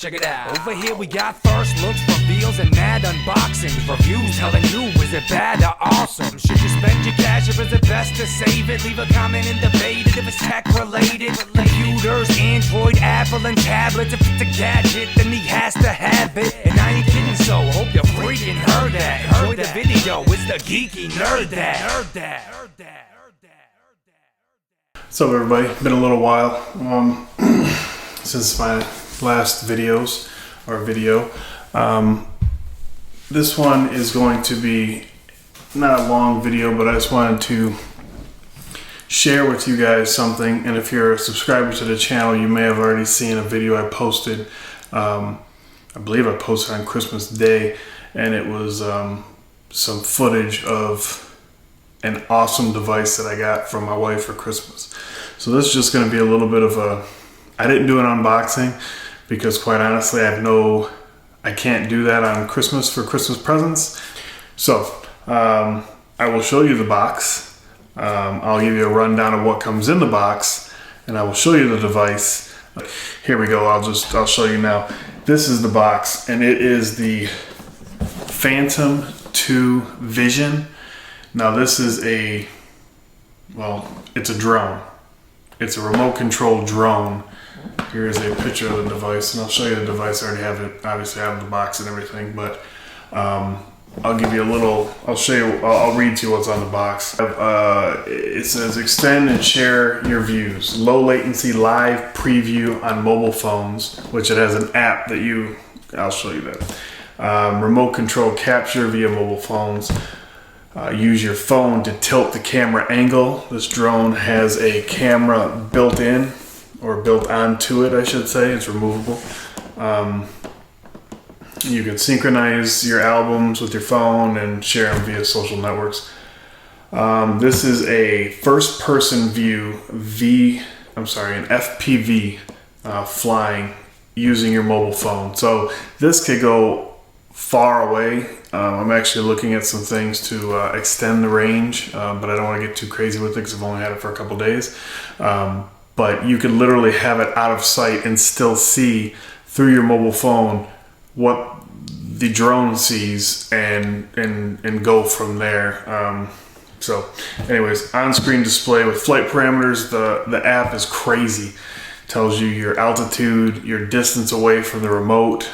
Check it out. Over here we got first looks, reveals, and mad unboxings. Reviews telling you, is it bad or awesome? Should you spend your cash or is it best to save it? Leave a comment and debate it if it's tech related. Computers, Android, Apple, and tablets. If it's a gadget, then he has to have it. And I ain't kidding, so hope you freaking heard that. Enjoy the video, it's the Geeky Nerd Dad. What's up, everybody? Been a little while since my last video. This one is going to be not a long video, but I just wanted to share with you guys something. And if you're a subscriber to the channel, you may have already seen a video I posted. I believe I posted on Christmas Day, and it was some footage of an awesome device that I got from my wife for Christmas. So this is just going to be a little bit of I didn't do an unboxing because, quite honestly, I can't do that on Christmas for Christmas presents. So I will show you the box. I'll give you a rundown of what comes in the box, and I will show you the device. Here we go. I'll show you now. This is the box, and it is the Phantom 2 Vision. Now this is it's a drone. It's a remote control drone. Here is a picture of the device, and I'll show you the device. I already have it, obviously out of the box and everything, but I'll give you a little, I'll read to you what's on the box. It says, extend and share your views. Low latency live preview on mobile phones, which it has an app that I'll show you that. Remote control capture via mobile phones. Use your phone to tilt the camera angle. This drone has a camera built in, or built onto it, I should say. It's removable. You can synchronize your albums with your phone and share them via social networks. This is a first-person view, an FPV flying using your mobile phone. So this could go far away. I'm actually looking at some things to extend the range, but I don't want to get too crazy with it because I've only had it for a couple days. But you could literally have it out of sight and still see through your mobile phone what the drone sees and go from there. So anyways, on-screen display with flight parameters. The app is crazy. Tells you your altitude, your distance away from the remote.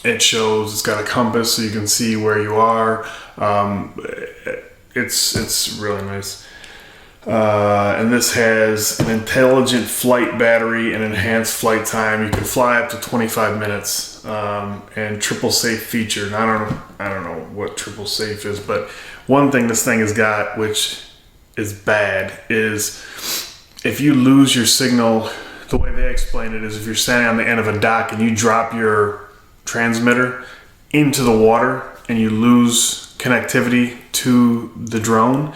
It's got a compass so you can see where you are. It's really nice. And this has an intelligent flight battery and enhanced flight time. You can fly up to 25 minutes, and triple safe feature. And I don't know what triple safe is, but one thing this thing has got, which is bad, is if you lose your signal, the way they explain it is if you're standing on the end of a dock and you drop your transmitter into the water and you lose connectivity to the drone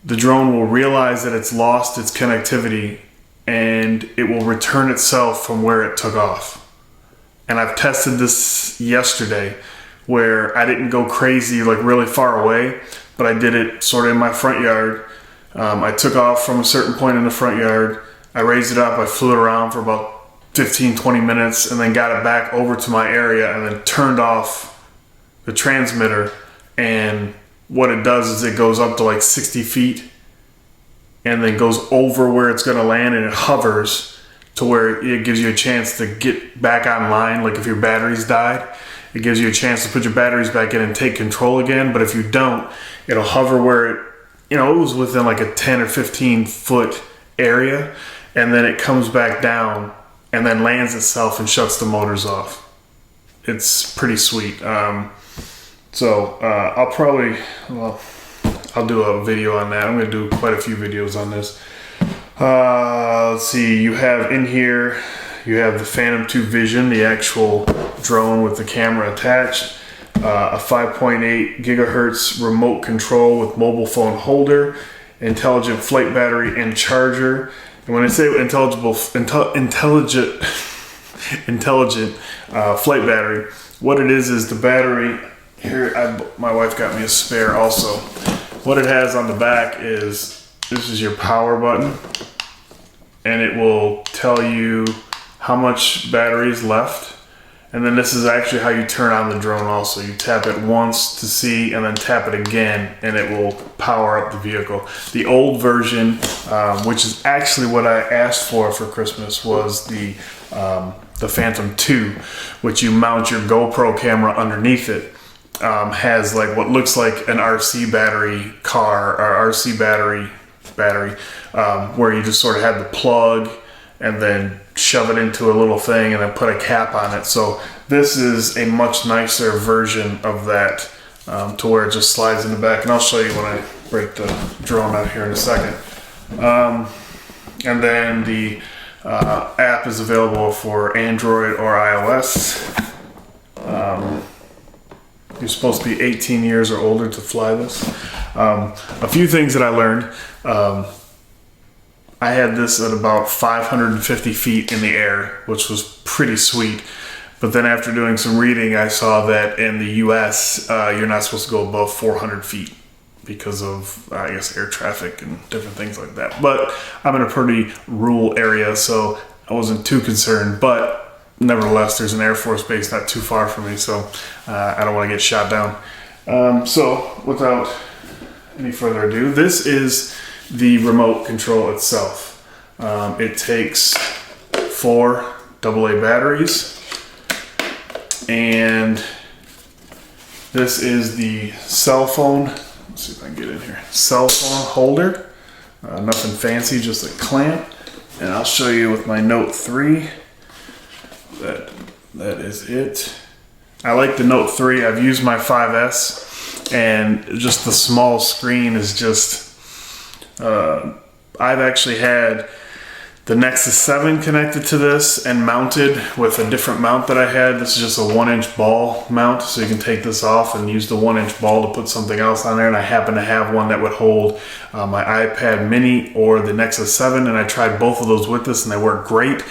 will realize that it's lost its connectivity and it will return itself from where it took off. And I've tested this yesterday where I didn't go crazy, like really far away, but I did it sort of in my front yard. I took off from a certain point in the front yard. I raised it up. I flew it around for about 15-20 minutes and then got it back over to my area and then turned off the transmitter. And what it does is it goes up to like 60 feet and then goes over where it's going to land, and it hovers to where it gives you a chance to get back online. Like if your batteries died, it gives you a chance to put your batteries back in and take control again. But if you don't, it'll hover where it was within like a 10 or 15 foot area, and then it comes back down and then lands itself and shuts the motors off. It's pretty sweet. So I'll do a video on that. I'm going to do quite a few videos on this. Let's see, you have the Phantom 2 Vision, the actual drone with the camera attached, a 5.8 gigahertz remote control with mobile phone holder, intelligent flight battery and charger. And when I say intelligent flight battery, what it is the battery. Here, my wife got me a spare also. What it has on the back is, this is your power button, and it will tell you how much battery is left. And then this is actually how you turn on the drone also. You tap it once to see, and then tap it again, and it will power up the vehicle. The old version, which is actually what I asked for Christmas, was the Phantom 2, which you mount your GoPro camera underneath it. Has like what looks like an RC battery car, or RC battery, where you just sort of have the plug and then shove it into a little thing and then put a cap on it. So this is a much nicer version of that, to where it just slides in the back. And I'll show you when I break the drone out here in a second. And then the app is available for Android or iOS. You're supposed to be 18 years or older to fly this. A few things that I learned. I had this at about 550 feet in the air, which was pretty sweet. But then after doing some reading, I saw that in the US, you're not supposed to go above 400 feet because of, I guess, air traffic and different things like that. But I'm in a pretty rural area, so I wasn't too concerned. But nevertheless, there's an Air Force base not too far from me, so I don't want to get shot down. So without any further ado, this is the remote control itself. It takes 4 AA batteries, and this is the cell phone. Let's see if I can get in here. Cell phone holder. Nothing fancy, just a clamp. And I'll show you with my Note 3. That is it. I like the Note 3. I've used my 5S, and just the small screen is just... I've actually had the Nexus 7 connected to this and mounted with a different mount that I had. This is just a 1-inch ball mount, so you can take this off and use the 1-inch ball to put something else on there. And I happen to have one that would hold my iPad mini or the Nexus 7, and I tried both of those with this and they work great.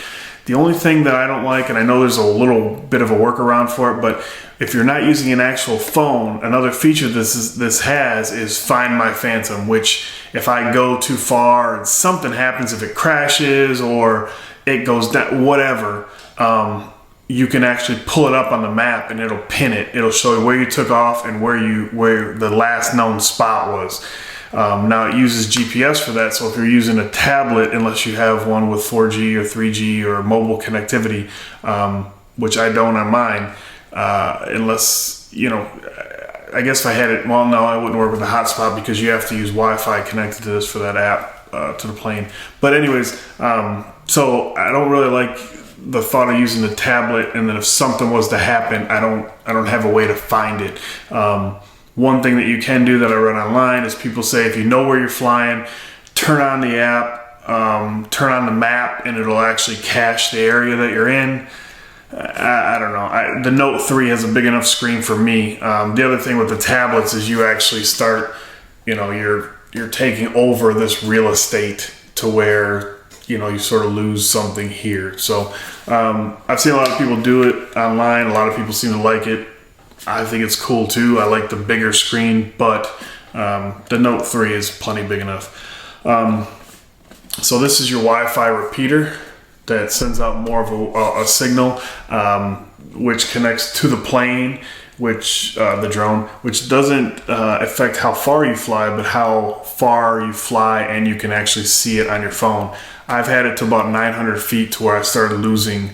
The only thing that I don't like, and I know there's a little bit of a workaround for it, but if you're not using an actual phone, another feature this has is Find My Phantom, which if I go too far and something happens, if it crashes or it goes down, whatever, you can actually pull it up on the map and it'll pin it. It'll show you where you took off and where the last known spot was. Now it uses GPS for that, so if you're using a tablet, unless you have one with 4G or 3G or mobile connectivity, which I don't on mine, unless, you know, I guess if I had it, well, no, I wouldn't work with a hotspot because you have to use Wi-Fi connected to this for that app to the plane. But anyways, so I don't really like the thought of using the tablet, and then if something was to happen, I don't have a way to find it. One thing that you can do that I read online is people say if you know where you're flying, turn on the app, turn on the map, and it'll actually cache the area that you're in. I don't know. The Note 3 has a big enough screen for me. The other thing with the tablets is you actually start, you know, you're taking over this real estate to where, you know, you sort of lose something here. So I've seen a lot of people do it online. A lot of people seem to like it. I think it's cool too. I like the bigger screen, but the Note 3 is plenty big enough. So this is your Wi-Fi repeater that sends out more of a signal, which connects to the plane, which the drone, which doesn't affect how far you fly, but how far you fly, and you can actually see it on your phone. I've had it to about 900 feet to where I started losing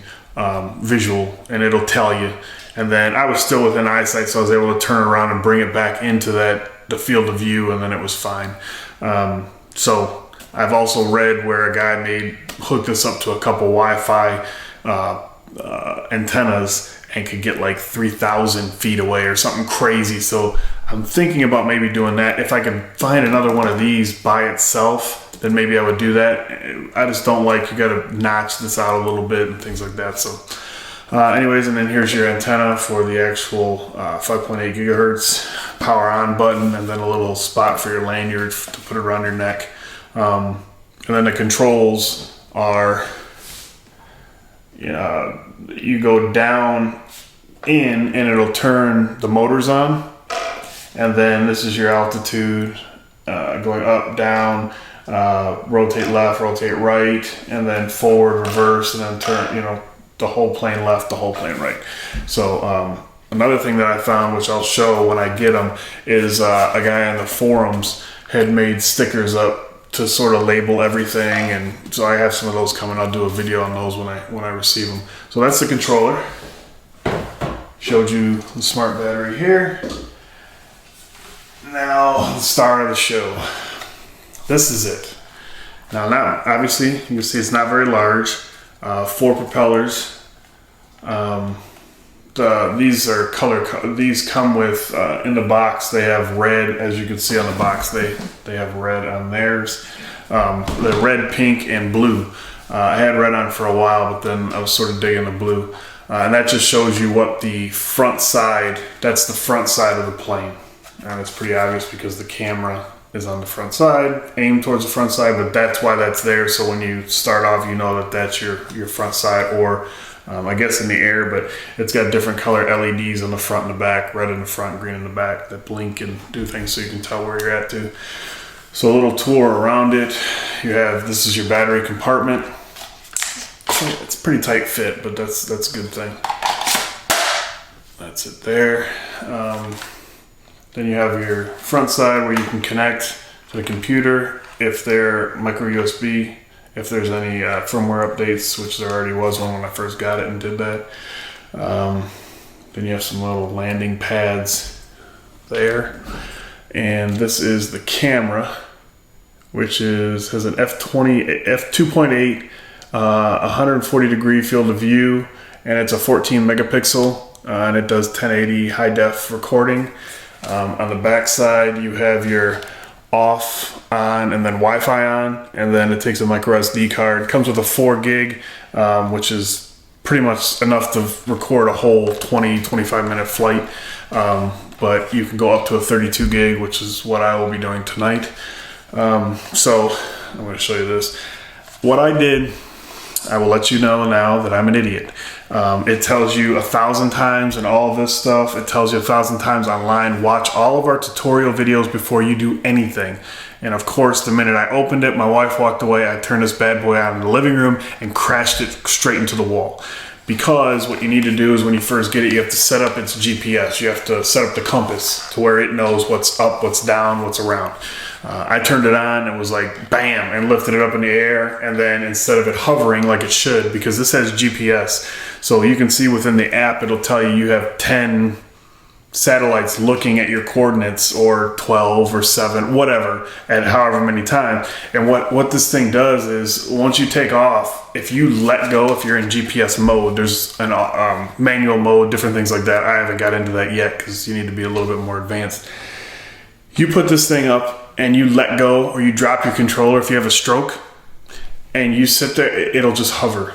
visual, and it'll tell you. And then I was still within eyesight, so I was able to turn around and bring it back into the field of view, and then it was fine. So I've also read where a guy hooked this up to a couple Wi-Fi antennas and could get like 3,000 feet away or something crazy. So I'm thinking about maybe doing that. If I can find another one of these by itself, then maybe I would do that. I just don't like, you got to notch this out a little bit and things like that. So anyways, and then here's your antenna for the actual 5.8 gigahertz power on button, and then a little spot for your lanyard to put it around your neck. And then the controls are, you go down in and it'll turn the motors on. And then this is your altitude, going up, down, rotate left, rotate right, and then forward, reverse, and then turn, you know, the whole plane left, the whole plane right. So another thing that I found, which I'll show when I get them, is a guy on the forums had made stickers up to sort of label everything, and so I have some of those coming. I'll do a video on those when I receive them. So that's the controller. Showed you the smart battery here. Now the star of the show. This is it. Now obviously you can see it's not very large. 4 propellers. These are these come with in the box. They have red, as you can see on the box. They have red on theirs. They're red, pink, and blue. I had red on for a while, but then I was sort of digging the blue. And that just shows you what the front side. That's the front side of the plane, and it's pretty obvious because the camera is on the front side, aimed towards the front side. But that's why that's there. So when you start off, you know that that's your front side, or I guess in the air, but it's got different color LEDs on the front and the back, red in the front, green in the back, that blink and do things so you can tell where you're at too. So a little tour around it. This is your battery compartment. It's a pretty tight fit, but that's a good thing. That's it there. Then you have your front side where you can connect to the computer if they're micro USB. If there's any firmware updates, which there already was one when I first got it and did that. Then you have some little landing pads there. And this is the camera, which has an f2.8, 140 degree field of view, and it's a 14 megapixel, and it does 1080 high def recording. On the back side, you have your off, on, and then Wi-Fi on, and then it takes a micro SD card. It comes with a 4 gig, which is pretty much enough to record a whole 20-25 minute flight, but you can go up to a 32 gig, which is what I will be doing tonight. So I'm going to show you this. What I did, I will let you know now that I'm an idiot. It tells you 1,000 times and all of this stuff. It tells you 1,000 times online. Watch all of our tutorial videos before you do anything. And of course, the minute I opened it, my wife walked away. I turned this bad boy on in the living room and crashed it straight into the wall. Because what you need to do is when you first get it, you have to set up its GPS. You have to set up the compass to where it knows what's up, what's down, what's around. I turned it on and was like, bam, and lifted it up in the air. And then instead of it hovering like it should, because this has GPS, so you can see within the app, it'll tell you you have 10 satellites looking at your coordinates, or 12 or 7, whatever, at however many times. And what this thing does is once you take off, if you let go, if you're in GPS mode, there's an manual mode, different things like that. I haven't got into that yet because you need to be a little bit more advanced. You put this thing up and you let go, or you drop your controller if you have a stroke, and you sit there, it'll just hover.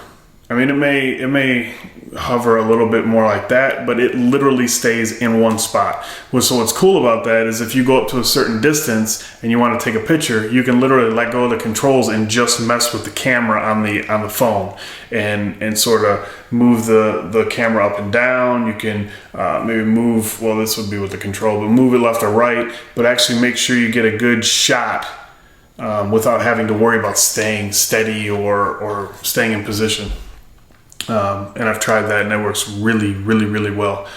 I mean, it may hover a little bit more like that, but it literally stays in one spot. So what's cool about that is if you go up to a certain distance and you want to take a picture, you can literally let go of the controls and just mess with the camera on the phone and sort of move the camera up and down. You can maybe move, well, this would be with the control, but move it left or right, but actually make sure you get a good shot without having to worry about staying steady or staying in position. And I've tried that and it works really, really, really well.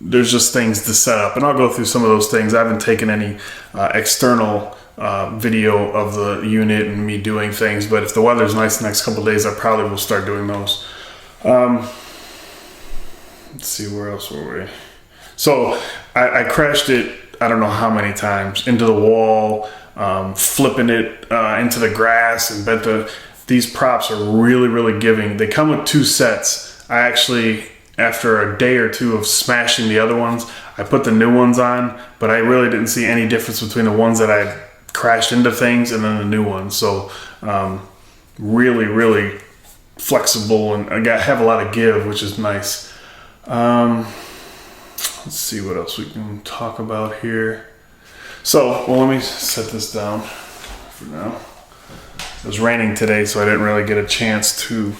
There's just things to set up, and I'll go through some of those things. I haven't taken any external video of the unit and me doing things, but if the weather's nice the next couple of days, I probably will start doing those. Let's see, where else were we? So I crashed it, I don't know how many times, into the wall, flipping it into the grass, and bent these props are really, really giving. They come with 2 sets. I actually, after a day or two of smashing the other ones, I put the new ones on, but I really didn't see any difference between the ones that I crashed into things and then the new ones. So really, really flexible, and I have a lot of give, which is nice. Let's see what else we can talk about here. So, well, let me set this down for now. It was raining today, so I didn't really get a chance to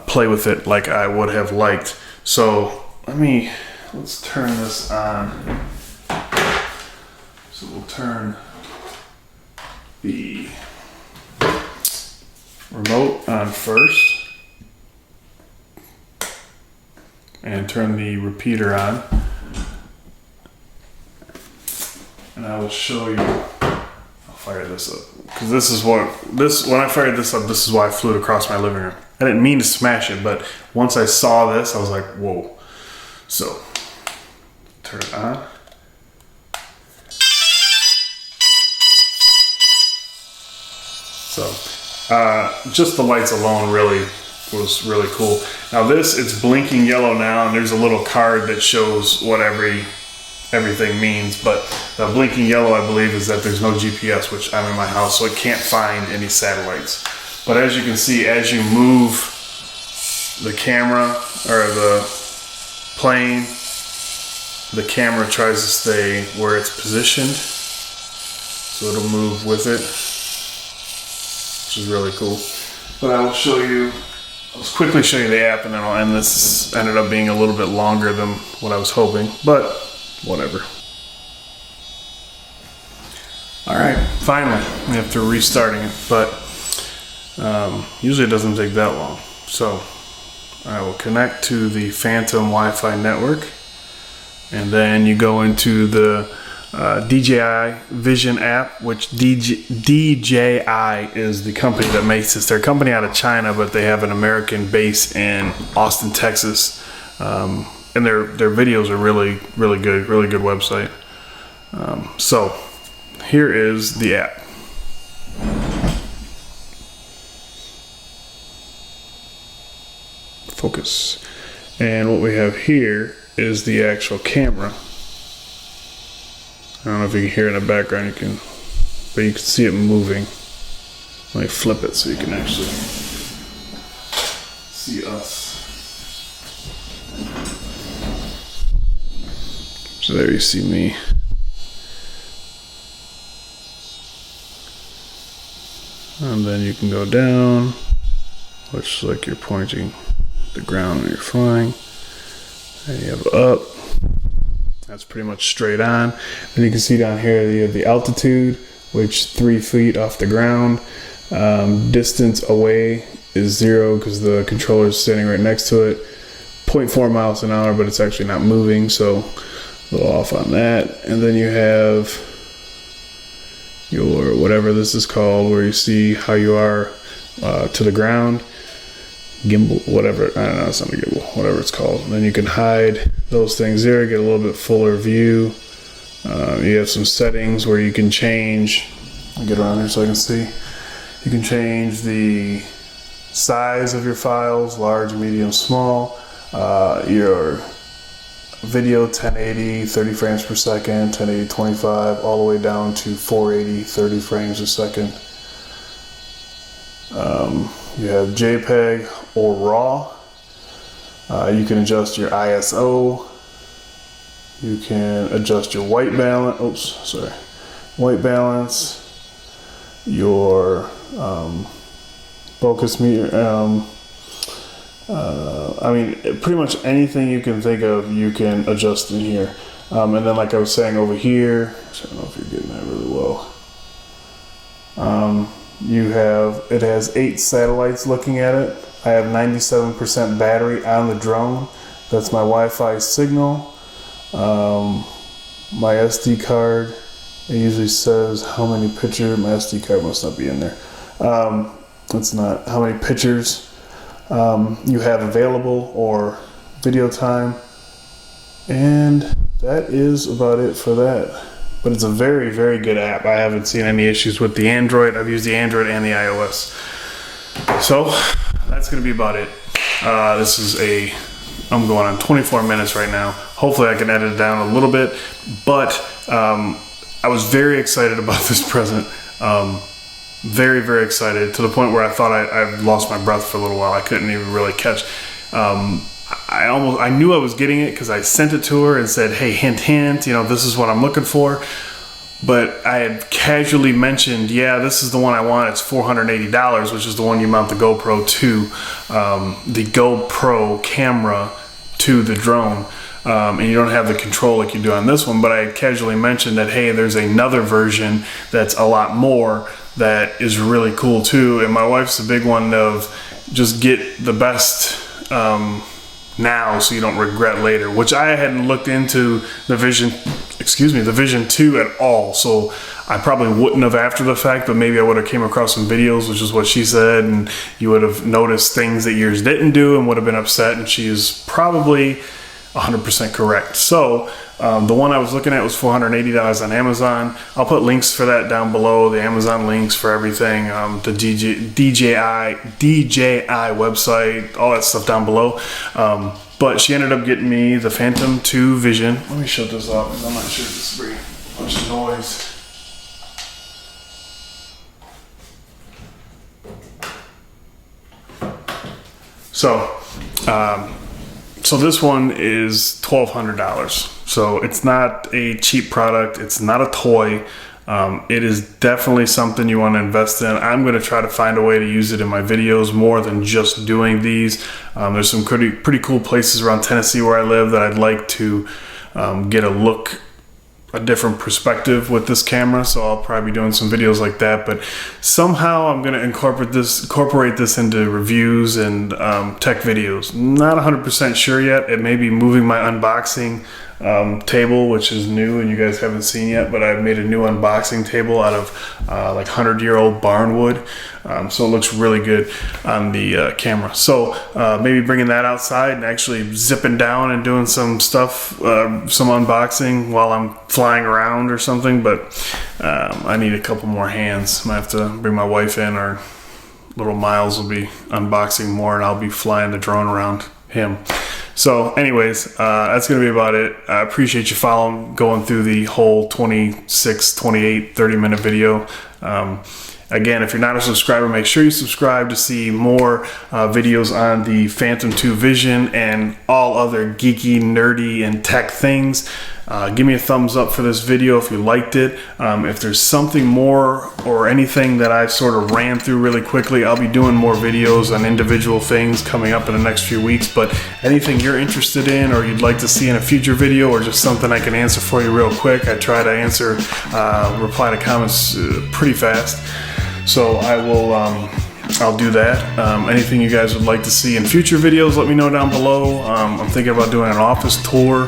play with it like I would have liked. So let's turn this on. So we'll turn the remote on first and turn the repeater on, and I will show you. I'll fire this up because this is when I fired this up, this is why I flew it across my living room. I didn't mean to smash it, but once I saw this, I was like, whoa. So turn it on. So just the lights alone really was really cool. Now this, it's blinking yellow now, and there's a little card that shows what everything means, but the blinking yellow, I believe, is that there's no GPS, which I'm in my house, so it can't find any satellites. But as you can see, as you move the camera or the plane, the camera tries to stay where it's positioned, so it'll move with it, which is really cool. But I'll quickly show you the app, and then I'll end this. Ended up being a little bit longer than what I was hoping, but whatever. All right, finally, after restarting it, but usually it doesn't take that long. So I will connect to the Phantom Wi-Fi network, and then you go into the DJI Vision app, which DJI is the company that makes this. They're a company out of China, but they have an American base in Austin, Texas. And their videos are really good, really good website. So here is the app. Focus. And what we have here is the actual camera. I don't know if you can hear in the background, but you can see it moving. Let me flip it so you can actually see us. So there you see me. And then you can go down, which is like you're pointing the ground when you're flying. And you have up. That's pretty much straight on. Then you can see down here you have the altitude, which 3 feet off the ground. Distance away is 0 because the controller is standing right next to it. 0.4 miles an hour, but it's actually not moving, so a little off on that. And then you have your whatever this is called, where you see how you are to the ground. Gimbal, whatever, I don't know, it's not a gimbal, whatever it's called. And then you can hide those things there, get a little bit fuller view. You have some settings where you can change, I'll get around here so I can see. You can change the size of your files, large, medium, small. Your video 1080, 30 frames per second, 1080, 25, all the way down to 480, 30 frames a second. You have JPEG or RAW. You can adjust your ISO. You can adjust your white balance. White balance. Your focus meter. I mean, pretty much anything you can think of, you can adjust in here. And then, like I was saying over here, I don't know if you're getting that really well. It has 8 satellites looking at it. I have 97% battery on the drone. That's my Wi-Fi signal. My SD card, it usually says how many pictures. My SD card must not be in there. It's not how many pictures you have available or video time. And that is about it for that. But it's a very, very good app. I haven't seen any issues with the Android. I've used the Android and the iOS. So that's going to be about it. I'm going on 24 minutes right now. Hopefully I can edit it down a little bit. But I was very excited about this present. Very, very excited, to the point where I thought I lost my breath for a little while. I couldn't even really catch. I knew I was getting it because I sent it to her and said, hey, hint, hint, this is what I'm looking for. But I had casually mentioned, yeah, this is the one I want. It's $480, which is the one you mount the GoPro to. The GoPro camera to the drone. And you don't have the control like you do on this one, but I casually mentioned that, hey, there's another version that's a lot more that is really cool too. And my wife's a big one of just get the best now so you don't regret later, which I hadn't looked into the Vision 2 at all. So I probably wouldn't have after the fact, but maybe I would have came across some videos, which is what she said, and you would have noticed things that yours didn't do and would have been upset, and she is probably 100% correct. So the one I was looking at was $480 on Amazon. I'll put links for that down below, the Amazon links for everything, the DJI website, all that stuff down below. But she ended up getting me the Phantom 2 Vision. Let me shut this off because I'm not sure if this is very much noise. So this one is $1,200. So it's not a cheap product. It's not a toy. It is definitely something you want to invest in. I'm going to try to find a way to use it in my videos more than just doing these. There's some pretty cool places around Tennessee where I live that I'd like to get a different perspective with this camera, so I'll probably be doing some videos like that. But somehow I'm going to incorporate this into reviews and tech videos. Not 100% sure yet. It may be moving my unboxing table, which is new and you guys haven't seen yet, but I've made a new unboxing table out of like 100-year-old barnwood, so it looks really good on the camera. So maybe bringing that outside and actually zipping down and doing some stuff, some unboxing while I'm flying around or something. But I need a couple more hands. I might have to bring my wife in, or little Miles will be unboxing more and I'll be flying the drone around him. So anyways, that's going to be about it. I appreciate you going through the whole 26, 28, 30-minute video. Again, if you're not a subscriber, make sure you subscribe to see more videos on the Phantom 2 Vision and all other geeky, nerdy, and tech things. Give me a thumbs up for this video if you liked it. If there's something more or anything that I sort of ran through really quickly, I'll be doing more videos on individual things coming up in the next few weeks. But anything you're interested in or you'd like to see in a future video, or just something I can answer for you real quick, I try to answer, reply to comments pretty fast. So I will, I'll do that. Anything you guys would like to see in future videos, let me know down below. I'm thinking about doing an office tour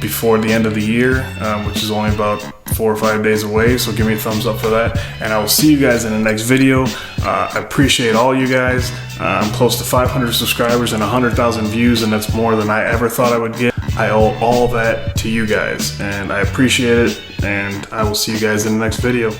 before the end of the year, which is only about 4 or 5 days away. So give me a thumbs up for that. And I will see you guys in the next video. I appreciate all you guys. I'm close to 500 subscribers and 100,000 views, and that's more than I ever thought I would get. I owe all that to you guys, and I appreciate it. And I will see you guys in the next video.